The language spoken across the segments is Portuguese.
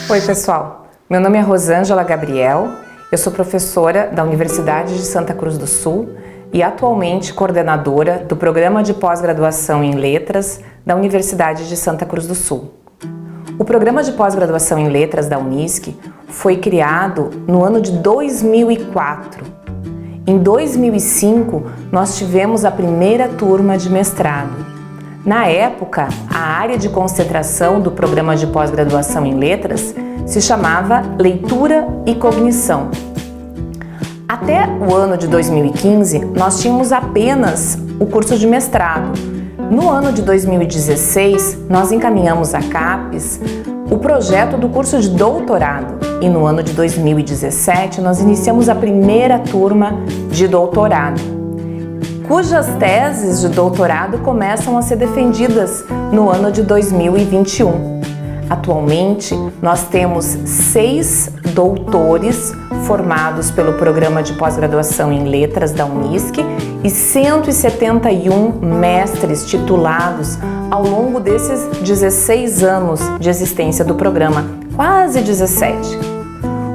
Oi pessoal, meu nome é Rosângela Gabriel, eu sou professora da Universidade de Santa Cruz do Sul e atualmente coordenadora do Programa de Pós-Graduação em Letras da Universidade de Santa Cruz do Sul. O Programa de Pós-Graduação em Letras da Unisc foi criado no ano de 2004. Em 2005, nós tivemos a primeira turma de mestrado. Na época, a área de concentração do Programa de Pós-Graduação em Letras se chamava Leitura e Cognição. Até o ano de 2015, nós tínhamos apenas o curso de mestrado. No ano de 2016, nós encaminhamos a CAPES o projeto do curso de doutorado e no ano de 2017 nós iniciamos a primeira turma de doutorado, cujas teses de doutorado começam a ser defendidas no ano de 2021. Atualmente, nós temos 6 doutores formados pelo Programa de Pós-Graduação em Letras da Unisc e 171 mestres titulados ao longo desses 16 anos de existência do programa, quase 17.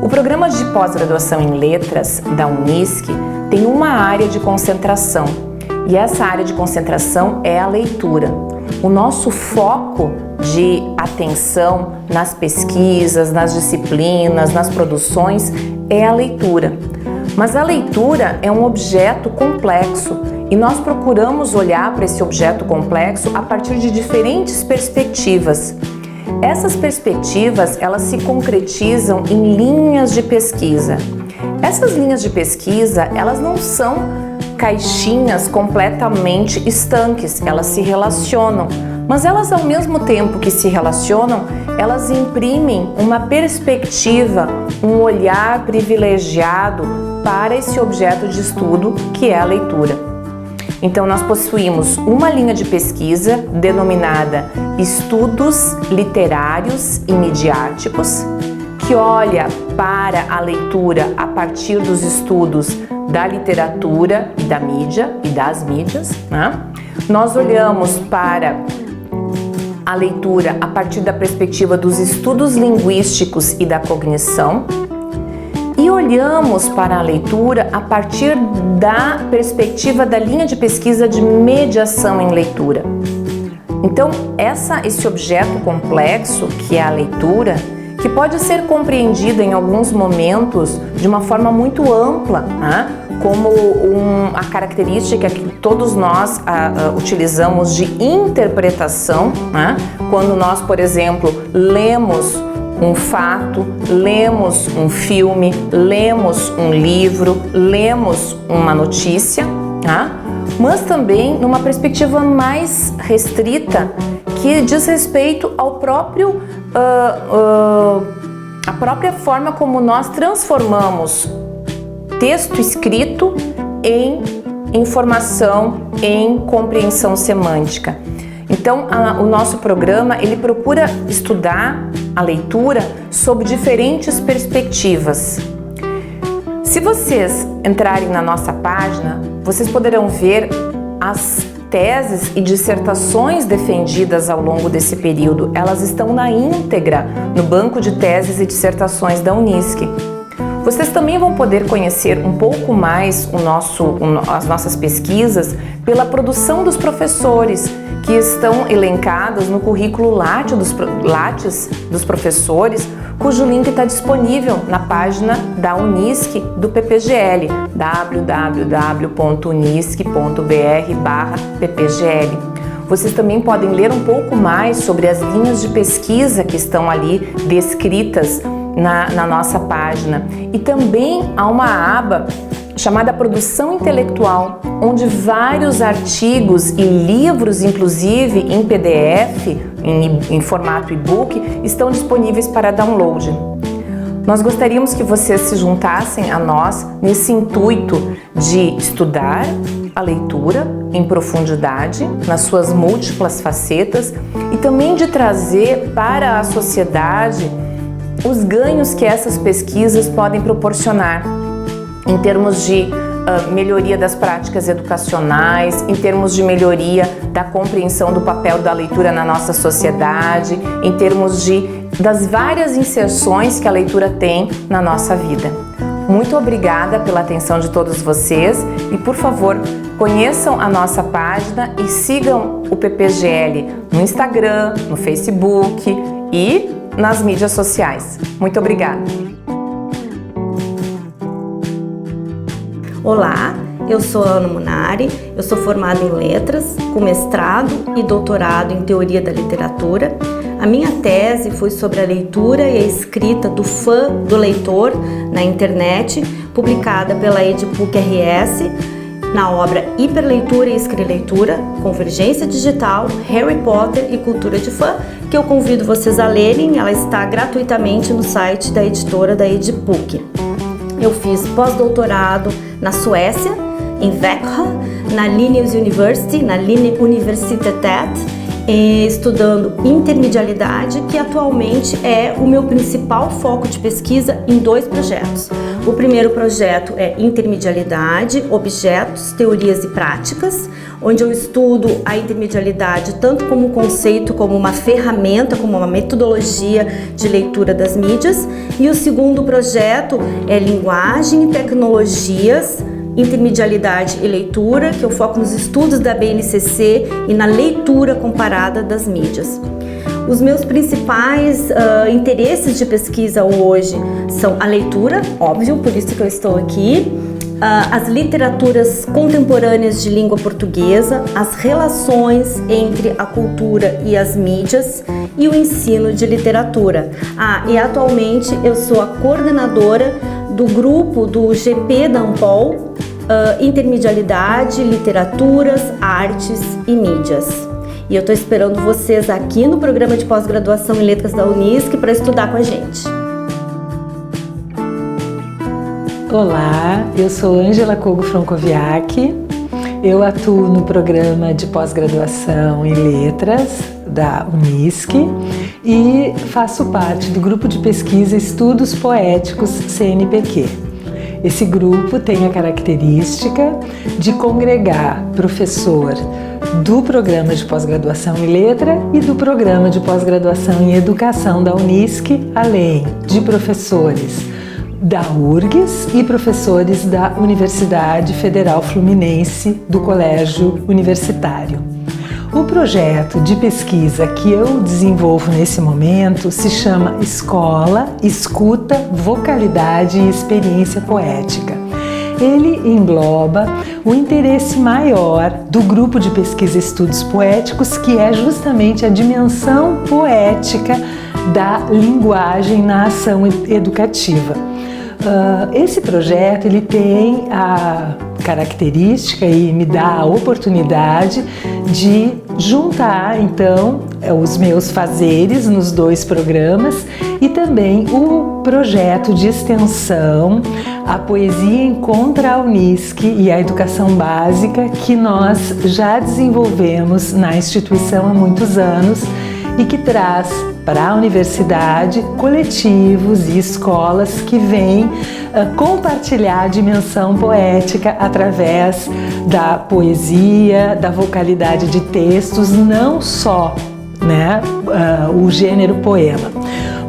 O Programa de Pós-Graduação em Letras da Unisc tem uma área de concentração e essa área de concentração é a leitura. O nosso foco de atenção nas pesquisas, nas disciplinas, nas produções é a leitura. Mas a leitura é um objeto complexo e nós procuramos olhar para esse objeto complexo a partir de diferentes perspectivas. Essas perspectivas, elas se concretizam em linhas de pesquisa. Essas linhas de pesquisa, elas não são caixinhas completamente estanques, elas se relacionam, mas elas ao mesmo tempo que se relacionam, elas imprimem uma perspectiva, um olhar privilegiado para esse objeto de estudo que é a leitura. Então nós possuímos uma linha de pesquisa denominada Estudos Literários e Midiáticos, que olha para a leitura a partir dos estudos da literatura e da mídia e das mídias, né? Nós olhamos para a leitura a partir da perspectiva dos estudos linguísticos e da cognição e olhamos para a leitura a partir da perspectiva da linha de pesquisa de mediação em leitura. Então, esse objeto complexo que é a leitura, que pode ser compreendida em alguns momentos de uma forma muito ampla, né? Como a característica que todos nós utilizamos de interpretação, né? Quando nós, por exemplo, lemos um fato, lemos um filme, lemos um livro, lemos uma notícia, né? Mas também numa perspectiva mais restrita, que diz respeito ao próprio a própria forma como nós transformamos texto escrito em informação, em compreensão semântica. Então, o nosso programa, ele procura estudar a leitura sob diferentes perspectivas. Se vocês entrarem na nossa página, vocês poderão ver as teses e dissertações defendidas ao longo desse período. Elas estão na íntegra no banco de teses e dissertações da Unisc. Vocês também vão poder conhecer um pouco mais as nossas pesquisas pela produção dos professores, que estão elencadas no currículo Lattes dos professores, cujo link está disponível na página da Unisc do PPGL, www.unisc.br/ppgl. Vocês também podem ler um pouco mais sobre as linhas de pesquisa que estão ali descritas na nossa página. E também há uma aba chamada Produção Intelectual, onde vários artigos e livros, inclusive em PDF, em formato e-book, estão disponíveis para download. Nós gostaríamos que vocês se juntassem a nós nesse intuito de estudar a leitura em profundidade, nas suas múltiplas facetas, e também de trazer para a sociedade os ganhos que essas pesquisas podem proporcionar em termos de melhoria das práticas educacionais, em termos de melhoria da compreensão do papel da leitura na nossa sociedade, em termos das várias inserções que a leitura tem na nossa vida. Muito obrigada pela atenção de todos vocês e, por favor, conheçam a nossa página e sigam o PPGL no Instagram, no Facebook e nas mídias sociais. Muito obrigada! Olá, eu sou Ana Munari, eu sou formada em Letras, com mestrado e doutorado em Teoria da Literatura. A minha tese foi sobre a leitura e a escrita do fã do leitor na internet, publicada pela Edipuc RS, na obra Hiperleitura e Escrileitura, Convergência Digital, Harry Potter e Cultura de Fã, que eu convido vocês a lerem. Ela está gratuitamente no site da editora da Edipuc. Eu fiz pós-doutorado na Suécia, em Växjö, na Linnaeus University, na Linnéuniversitetet, estudando intermedialidade, que atualmente é o meu principal foco de pesquisa em 2 projetos. O primeiro projeto é Intermedialidade, Objetos, Teorias e Práticas, onde eu estudo a intermedialidade tanto como um conceito, como uma ferramenta, como uma metodologia de leitura das mídias. E o segundo projeto é Linguagem e Tecnologias, Intermedialidade e Leitura, que eu foco nos estudos da BNCC e na leitura comparada das mídias. Os meus principais interesses de pesquisa hoje são a leitura, óbvio, por isso que eu estou aqui, as literaturas contemporâneas de língua portuguesa, as relações entre a cultura e as mídias e o ensino de literatura. E atualmente eu sou a coordenadora do grupo do GP da Ampol, Intermedialidade, Literaturas, Artes e Mídias. E eu estou esperando vocês aqui no programa de pós-graduação em Letras da Unisc para estudar com a gente. Olá, eu sou Ângela Kogo-Frankowiak, eu atuo no programa de pós-graduação em Letras da Unisc e faço parte do grupo de pesquisa Estudos Poéticos CNPq. Esse grupo tem a característica de congregar professor do programa de pós-graduação em Letra e do programa de pós-graduação em Educação da Unisc, além de professores da URGS e professores da Universidade Federal Fluminense do Colégio Universitário. O projeto de pesquisa que eu desenvolvo nesse momento se chama Escola, Escuta, Vocalidade e Experiência Poética. Ele engloba o interesse maior do grupo de pesquisa Estudos Poéticos, que é justamente a dimensão poética da linguagem na ação educativa. Esse projeto ele tem a característica e me dá a oportunidade de juntar então os meus fazeres nos 2 programas e também o projeto de extensão A Poesia Encontra a Unisc e a Educação Básica, que nós já desenvolvemos na instituição há muitos anos e que traz para a universidade coletivos e escolas que vêm compartilhar a dimensão poética através da poesia, da vocalidade de textos, não só o gênero poema.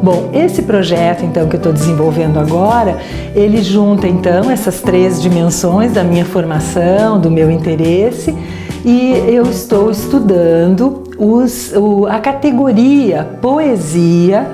Bom, esse projeto então que eu estou desenvolvendo agora, ele junta então essas 3 dimensões da minha formação, do meu interesse, e eu estou estudando a categoria poesia,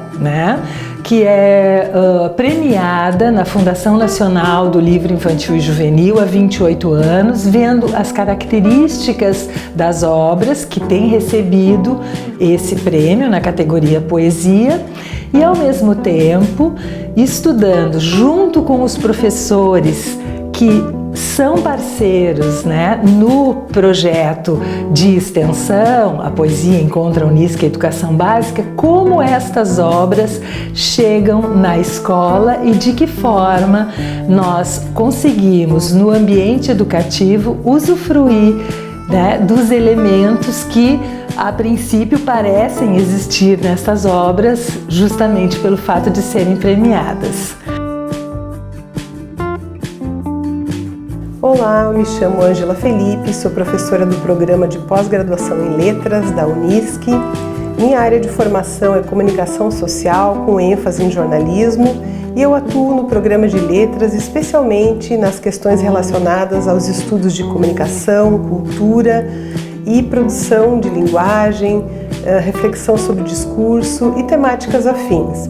que é premiada na Fundação Nacional do Livro Infantil e Juvenil há 28 anos, vendo as características das obras que têm recebido esse prêmio na categoria poesia e, ao mesmo tempo, estudando junto com os professores que são parceiros no projeto de extensão, a Poesia Encontra a Unisc e a Educação Básica, como estas obras chegam na escola e de que forma nós conseguimos, no ambiente educativo, usufruir dos elementos que, a princípio, parecem existir nestas obras, justamente pelo fato de serem premiadas. Olá, eu me chamo Ângela Felipe, sou professora do programa de pós-graduação em Letras da Unisc. Minha área de formação é comunicação social, com ênfase em jornalismo, e eu atuo no programa de letras, especialmente nas questões relacionadas aos estudos de comunicação, cultura e produção de linguagem, reflexão sobre discurso e temáticas afins.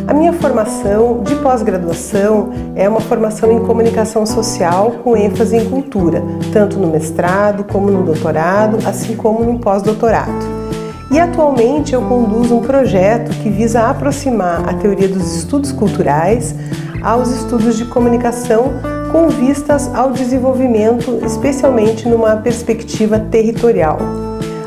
A minha formação de pós-graduação é uma formação em comunicação social com ênfase em cultura, tanto no mestrado como no doutorado, assim como no pós-doutorado. E atualmente eu conduzo um projeto que visa aproximar a teoria dos estudos culturais aos estudos de comunicação com vistas ao desenvolvimento, especialmente numa perspectiva territorial.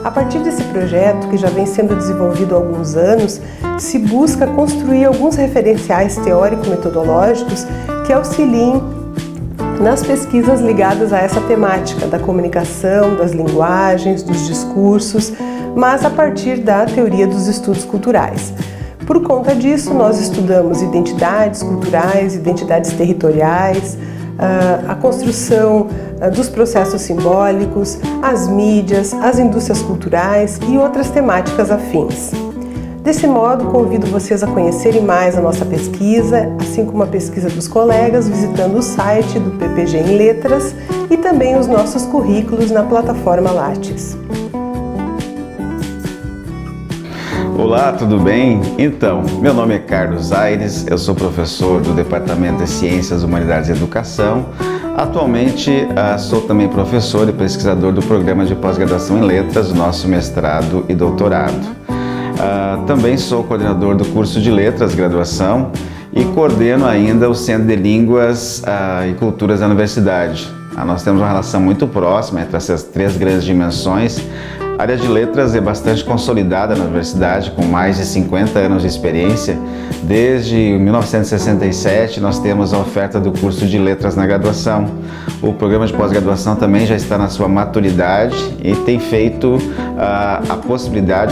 A partir desse projeto, que já vem sendo desenvolvido há alguns anos, se busca construir alguns referenciais teórico-metodológicos que auxiliem nas pesquisas ligadas a essa temática da comunicação, das linguagens, dos discursos, mas a partir da teoria dos estudos culturais. Por conta disso, nós estudamos identidades culturais, identidades territoriais, a construção dos processos simbólicos, as mídias, as indústrias culturais e outras temáticas afins. Desse modo, convido vocês a conhecerem mais a nossa pesquisa, assim como a pesquisa dos colegas, visitando o site do PPG em Letras e também os nossos currículos na plataforma Lattes. Olá, tudo bem? Então, meu nome é Carlos Aires, eu sou professor do Departamento de Ciências, Humanidades e Educação. Atualmente, sou também professor e pesquisador do programa de pós-graduação em Letras, nosso mestrado e doutorado. Também sou coordenador do curso de Letras, graduação, e coordeno ainda o Centro de Línguas e Culturas da Universidade. Nós temos uma relação muito próxima entre essas três grandes dimensões. A área de letras é bastante consolidada na universidade, com mais de 50 anos de experiência. Desde 1967 nós temos a oferta do curso de letras na graduação. O programa de pós-graduação também já está na sua maturidade e tem feito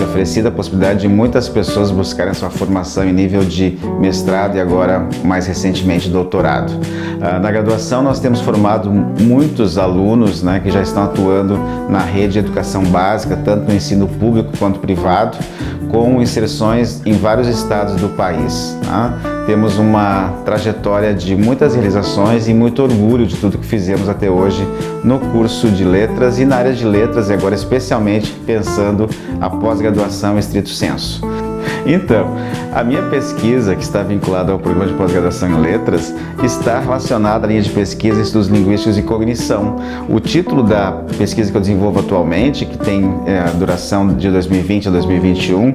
oferecido a possibilidade de muitas pessoas buscarem a sua formação em nível de mestrado e agora, mais recentemente, doutorado. Na graduação nós temos formado muitos alunos, que já estão atuando na rede de educação básica, tanto no ensino público quanto privado, com inserções em vários estados do país. Temos uma trajetória de muitas realizações e muito orgulho de tudo que fizemos até hoje no curso de letras e na área de letras, e agora especialmente pensando a pós-graduação em estrito senso. Então, a minha pesquisa, que está vinculada ao programa de pós-graduação em letras, está relacionada à linha de pesquisa em estudos linguísticos e cognição. O título da pesquisa que eu desenvolvo atualmente, que tem duração de 2020 a 2021,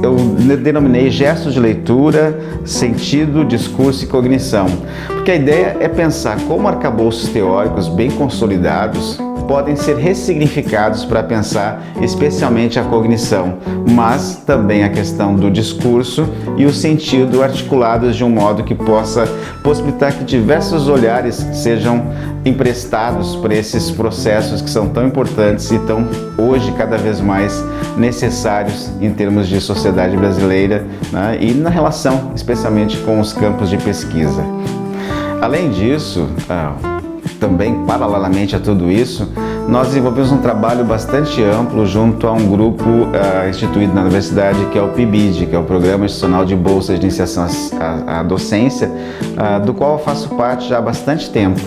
eu denominei gestos de leitura, sentido, discurso e cognição. Porque a ideia é pensar como arcabouços teóricos bem consolidados podem ser ressignificados para pensar especialmente a cognição, mas também a questão do discurso e o sentido articulados de um modo que possa possibilitar que diversos olhares sejam emprestados para esses processos que são tão importantes e tão hoje cada vez mais necessários em termos de sociedade brasileira, e na relação especialmente com os campos de pesquisa. Além disso, também paralelamente a tudo isso, nós desenvolvemos um trabalho bastante amplo junto a um grupo instituído na universidade, que é o PIBID, que é o Programa Institucional de Bolsas de Iniciação à Docência, do qual eu faço parte já há bastante tempo.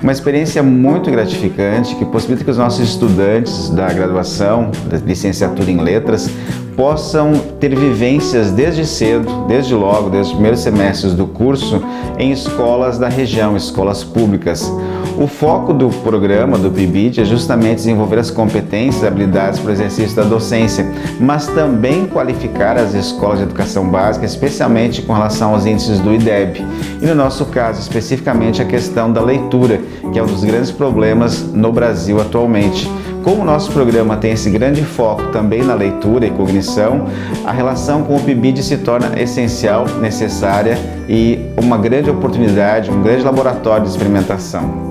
Uma experiência muito gratificante que possibilita que os nossos estudantes da graduação, da licenciatura em letras, possam ter vivências desde cedo, desde logo, desde os primeiros semestres do curso, em escolas da região, escolas públicas. O foco do programa, do PIBID, é justamente desenvolver as competências e habilidades para o exercício da docência, mas também qualificar as escolas de educação básica, especialmente com relação aos índices do IDEB. E no nosso caso, especificamente a questão da leitura, que é um dos grandes problemas no Brasil atualmente. Como o nosso programa tem esse grande foco também na leitura e cognição, a relação com o PIBID se torna essencial, necessária e uma grande oportunidade, um grande laboratório de experimentação.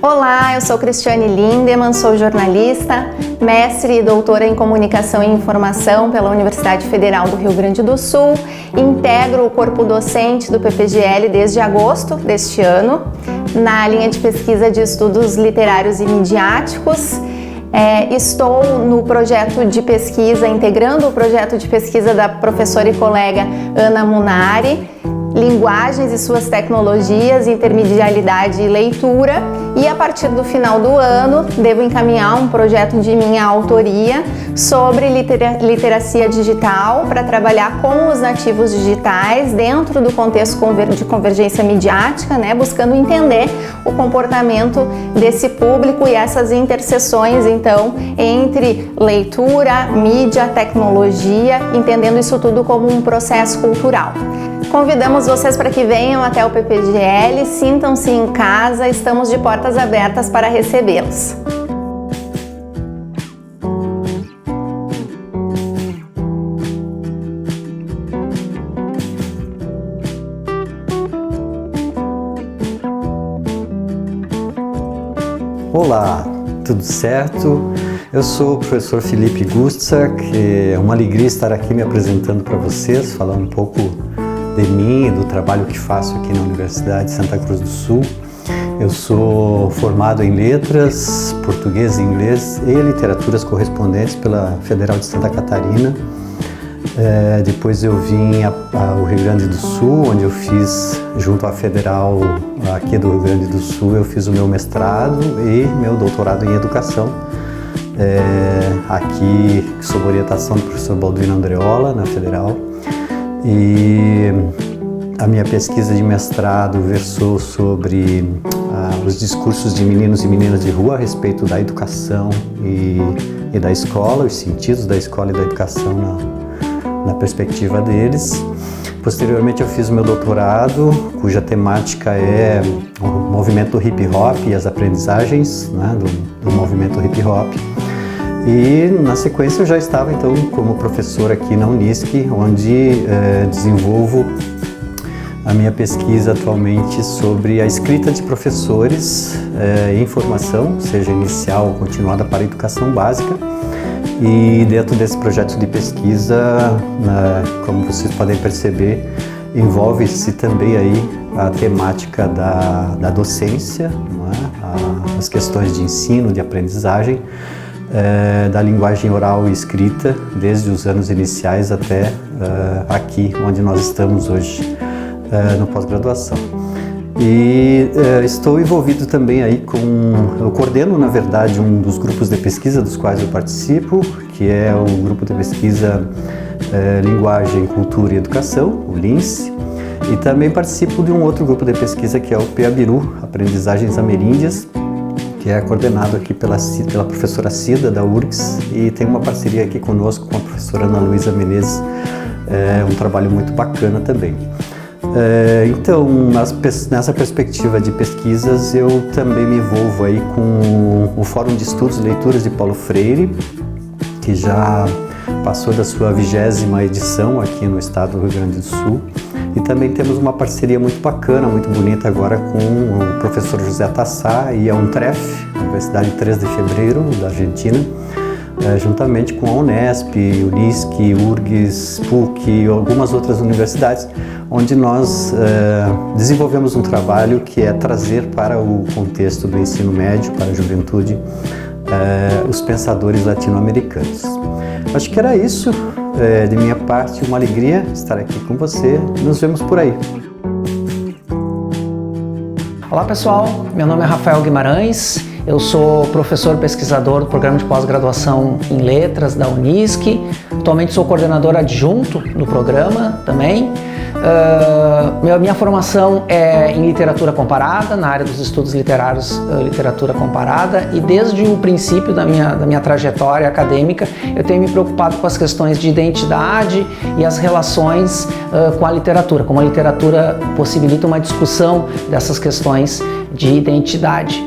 Olá, eu sou Cristiane Lindemann, sou jornalista, mestre e doutora em Comunicação e Informação pela Universidade Federal do Rio Grande do Sul. Integro o corpo docente do PPGL desde agosto deste ano, na linha de pesquisa de estudos literários e midiáticos. Estou no projeto de pesquisa, integrando o projeto de pesquisa da professora e colega Ana Munari, Linguagens e suas tecnologias, intermedialidade e leitura, e a partir do final do ano devo encaminhar um projeto de minha autoria sobre literacia digital para trabalhar com os nativos digitais dentro do contexto de convergência midiática, né, buscando entender o comportamento desse público e essas interseções, então, entre leitura, mídia, tecnologia, entendendo isso tudo como um processo cultural. Convidamos vocês para que venham até o PPGL, sintam-se em casa, estamos de portas abertas para recebê-los. Olá, tudo certo? Eu sou o professor Felipe Gustzer, que é uma alegria estar aqui me apresentando para vocês, falar um pouco de mim e do trabalho que faço aqui na Universidade de Santa Cruz do Sul. Eu sou formado em letras, português e inglês e literaturas correspondentes pela Federal de Santa Catarina. Depois eu vim ao Rio Grande do Sul, onde eu fiz, junto à Federal aqui do Rio Grande do Sul, eu fiz o meu mestrado e meu doutorado em educação. Aqui, sob orientação do professor Balduino Andreola, na Federal. E a minha pesquisa de mestrado versou sobre os discursos de meninos e meninas de rua a respeito da educação e da escola, os sentidos da escola e da educação na perspectiva deles. Posteriormente eu fiz o meu doutorado, cuja temática é o movimento do hip hop e as aprendizagens, né, do movimento hip hop. E na sequência eu já estava então como professor aqui na Unisc, onde desenvolvo a minha pesquisa atualmente sobre a escrita de professores em formação, seja inicial ou continuada para a educação básica. E dentro desse projeto de pesquisa, como vocês podem perceber, envolve-se também aí a temática da docência, não é? As questões de ensino, de aprendizagem, da linguagem oral e escrita, desde os anos iniciais até aqui, onde nós estamos hoje, no pós-graduação. E estou envolvido também aí eu coordeno, na verdade, um dos grupos de pesquisa dos quais eu participo, que é o grupo de pesquisa Linguagem, Cultura e Educação, o LINCE, e também participo de um outro grupo de pesquisa que é o PEABIRU, Aprendizagens Ameríndias, que é coordenado aqui pela professora Cida, da URGS, e tem uma parceria aqui conosco com a professora Ana Luísa Menezes, um trabalho muito bacana também. Então, nessa perspectiva de pesquisas, eu também me envolvo aí com o Fórum de Estudos e Leituras de Paulo Freire, que já passou da sua 20ª edição aqui no estado do Rio Grande do Sul. E também temos uma parceria muito bacana, muito bonita agora com o professor José Tassá e a UNTREF, Universidade 3 de Fevereiro, da Argentina, juntamente com a Unesp, Unisc, URGS, PUC e algumas outras universidades, onde nós desenvolvemos um trabalho que é trazer para o contexto do ensino médio, para a juventude, os pensadores latino-americanos. Acho que era isso. De minha parte, uma alegria estar aqui com você. Nos vemos por aí. Olá pessoal, meu nome é Rafael Guimarães, eu sou professor pesquisador do programa de pós-graduação em letras da Unisc, atualmente sou coordenador adjunto do programa também. Minha formação é em literatura comparada, na área dos estudos literários, literatura comparada, e desde o princípio da minha trajetória acadêmica eu tenho me preocupado com as questões de identidade e as relações com a literatura, como a literatura possibilita uma discussão dessas questões de identidade.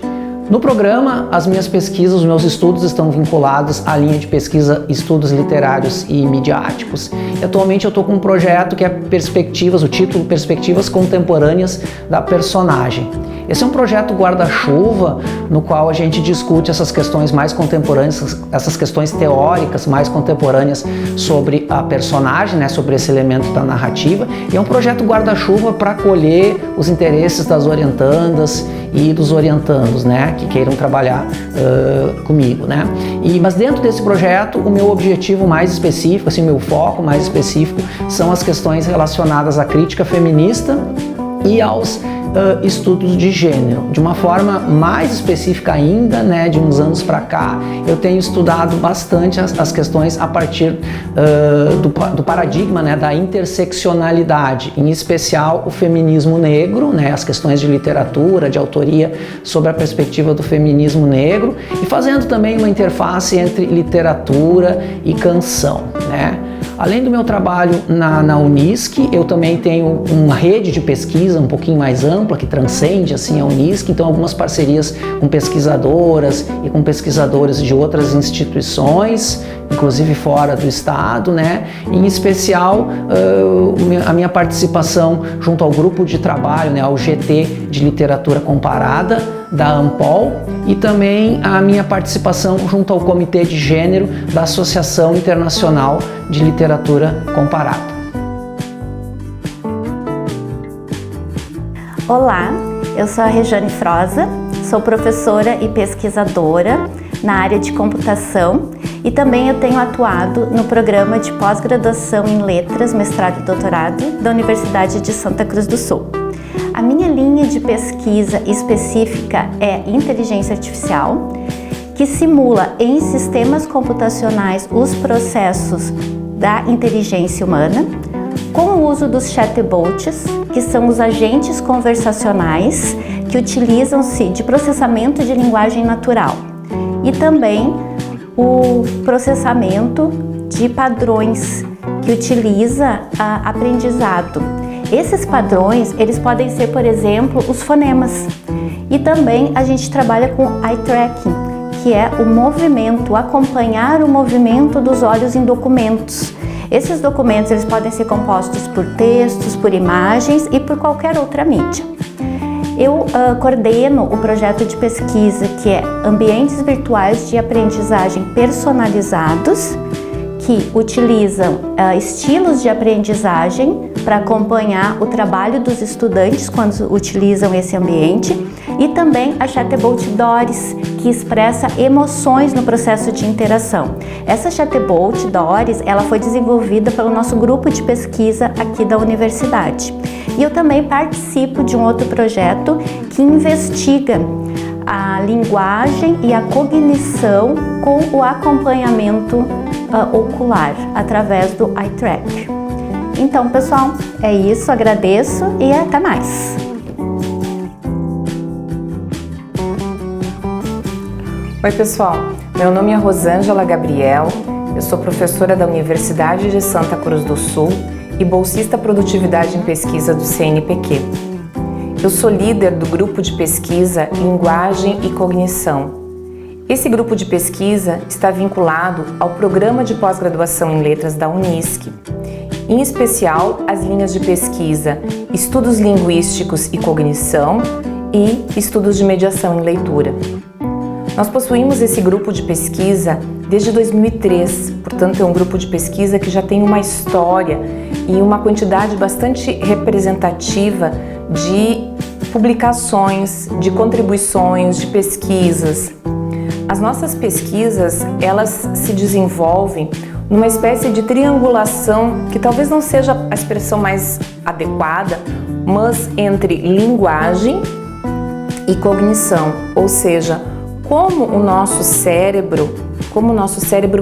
No programa, as minhas pesquisas, os meus estudos estão vinculados à linha de pesquisa Estudos Literários e Midiáticos. E atualmente eu estou com um projeto que é Perspectivas, o título Perspectivas Contemporâneas da Personagem. Esse é um projeto guarda-chuva no qual a gente discute essas questões mais contemporâneas, essas questões teóricas mais contemporâneas sobre a personagem, né, sobre esse elemento da narrativa. E é um projeto guarda-chuva para acolher os interesses das orientandas e dos orientandos, né, que queiram trabalhar comigo, né. Mas dentro desse projeto, o meu objetivo mais específico, assim, o meu foco mais específico são as questões relacionadas à crítica feminista e aos estudos de gênero. De uma forma mais específica ainda, né, de uns anos para cá, eu tenho estudado bastante as questões a partir do paradigma, né, da interseccionalidade, em especial o feminismo negro, né, as questões de literatura, de autoria sobre a perspectiva do feminismo negro, e fazendo também uma interface entre literatura e canção, né. Além do meu trabalho na Unisc, eu também tenho uma rede de pesquisa um pouquinho mais ampla, que transcende assim a Unisc, então algumas parcerias com pesquisadoras e com pesquisadores de outras instituições, inclusive fora do estado, né? Em especial, a minha participação junto ao grupo de trabalho, né, ao GT de Literatura Comparada, da ANPOL, e também a minha participação junto ao Comitê de Gênero da Associação Internacional de Literatura Comparada. Olá, eu sou a Rejane Froza, sou professora e pesquisadora na área de computação e também eu tenho atuado no programa de pós-graduação em letras, mestrado e doutorado da Universidade de Santa Cruz do Sul. A minha linha de pesquisa específica é inteligência artificial, que simula em sistemas computacionais os processos da inteligência humana, com o uso dos chatbots, que são os agentes conversacionais que utilizam-se de processamento de linguagem natural, e também o processamento de padrões que utiliza aprendizado. Esses padrões, eles podem ser, por exemplo, os fonemas. E também a gente trabalha com eye tracking, que é o movimento, acompanhar o movimento dos olhos em documentos. Esses documentos, eles podem ser compostos por textos, por imagens e por qualquer outra mídia. Eu coordeno o projeto de pesquisa que é Ambientes Virtuais de Aprendizagem Personalizados, que utilizam estilos de aprendizagem para acompanhar o trabalho dos estudantes quando utilizam esse ambiente, e também a chatbot Doris, que expressa emoções no processo de interação. Essa chatbot Doris, ela foi desenvolvida pelo nosso grupo de pesquisa aqui da universidade. E eu também participo de um outro projeto que investiga a linguagem e a cognição com o acompanhamento ocular através do eye track. Então, pessoal, é isso, agradeço e até mais. Oi, pessoal, meu nome é Rosângela Gabriel, eu sou professora da Universidade de Santa Cruz do Sul e bolsista Produtividade em Pesquisa do CNPq. Eu sou líder do grupo de pesquisa Linguagem e Cognição. Esse grupo de pesquisa está vinculado ao programa de pós-graduação em letras da Unisc, em especial as linhas de pesquisa Estudos Linguísticos e Cognição e Estudos de Mediação em Leitura. Nós possuímos esse grupo de pesquisa desde 2003, portanto é um grupo de pesquisa que já tem uma história e uma quantidade bastante representativa de publicações, de contribuições, de pesquisas. As nossas pesquisas, elas se desenvolvem numa espécie de triangulação, que talvez não seja a expressão mais adequada, mas entre linguagem e cognição, ou seja, como o nosso cérebro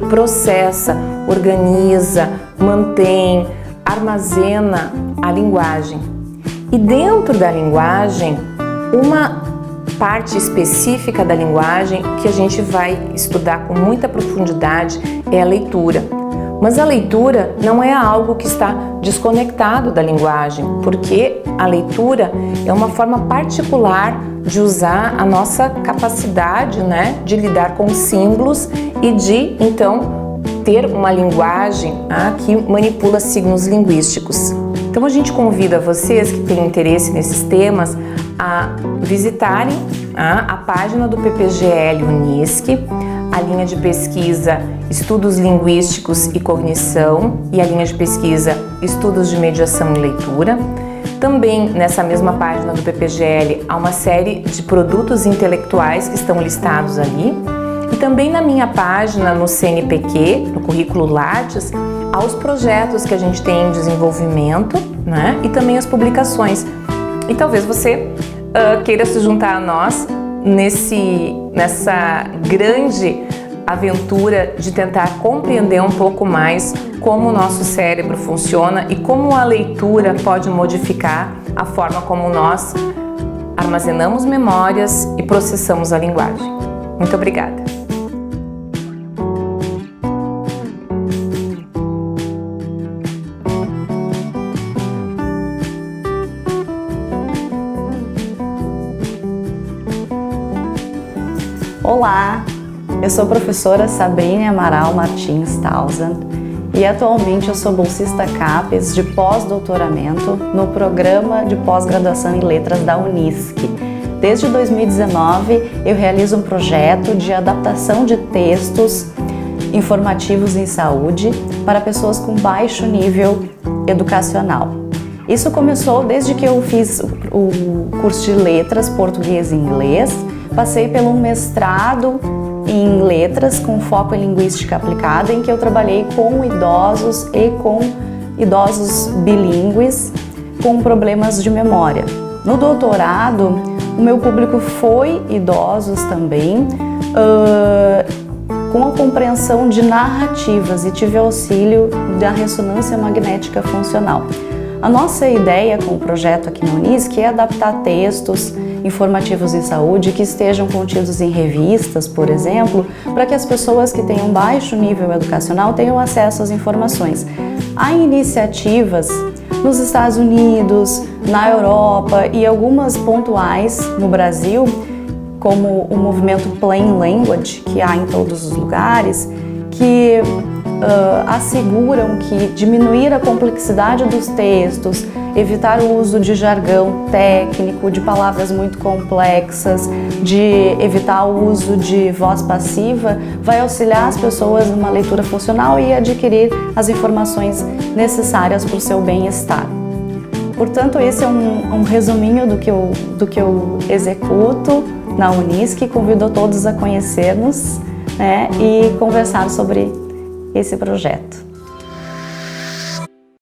processa, organiza, mantém, armazena a linguagem. E dentro da linguagem, uma parte específica da linguagem que a gente vai estudar com muita profundidade é a leitura. Mas a leitura não é algo que está desconectado da linguagem, porque a leitura é uma forma particular de usar a nossa capacidade, né, de lidar com símbolos e de, então, ter uma linguagem que manipula signos linguísticos. Então a gente convida vocês que têm interesse nesses temas a visitarem a página do PPGL Unisc, a linha de pesquisa Estudos Linguísticos e Cognição e a linha de pesquisa Estudos de Mediação e Leitura. Também nessa mesma página do PPGL há uma série de produtos intelectuais que estão listados ali. E também na minha página no CNPq, no currículo Lattes, há os projetos que a gente tem em desenvolvimento, né? E também as publicações. E talvez você queira se juntar a nós nessa grande aventura de tentar compreender um pouco mais como o nosso cérebro funciona e como a leitura pode modificar a forma como nós armazenamos memórias e processamos a linguagem. Muito obrigada! Olá, eu sou a professora Sabrina Amaral Martins Tausend e atualmente eu sou bolsista CAPES de pós-doutoramento no programa de pós-graduação em letras da Unisc. Desde 2019 eu realizo um projeto de adaptação de textos informativos em saúde para pessoas com baixo nível educacional. Isso começou desde que eu fiz o curso de letras português e inglês. Passei pelo mestrado em letras com foco em linguística aplicada, em que eu trabalhei com idosos e com idosos bilíngues com problemas de memória. No doutorado, o meu público foi idosos também, com a compreensão de narrativas e tive auxílio da ressonância magnética funcional. A nossa ideia com o projeto aqui na Unisc é adaptar textos informativos em saúde que estejam contidos em revistas, por exemplo, para que as pessoas que tenham baixo nível educacional tenham acesso às informações. Há iniciativas nos Estados Unidos, na Europa e algumas pontuais no Brasil, como o movimento Plain Language, que há em todos os lugares, que asseguram que diminuir a complexidade dos textos, evitar o uso de jargão técnico, de palavras muito complexas, de evitar o uso de voz passiva, vai auxiliar as pessoas numa leitura funcional e adquirir as informações necessárias para o seu bem-estar. Portanto, esse é um resuminho do que eu executo na Unisc. Convido a todos a conhecer-nos, né, e conversar sobre esse projeto.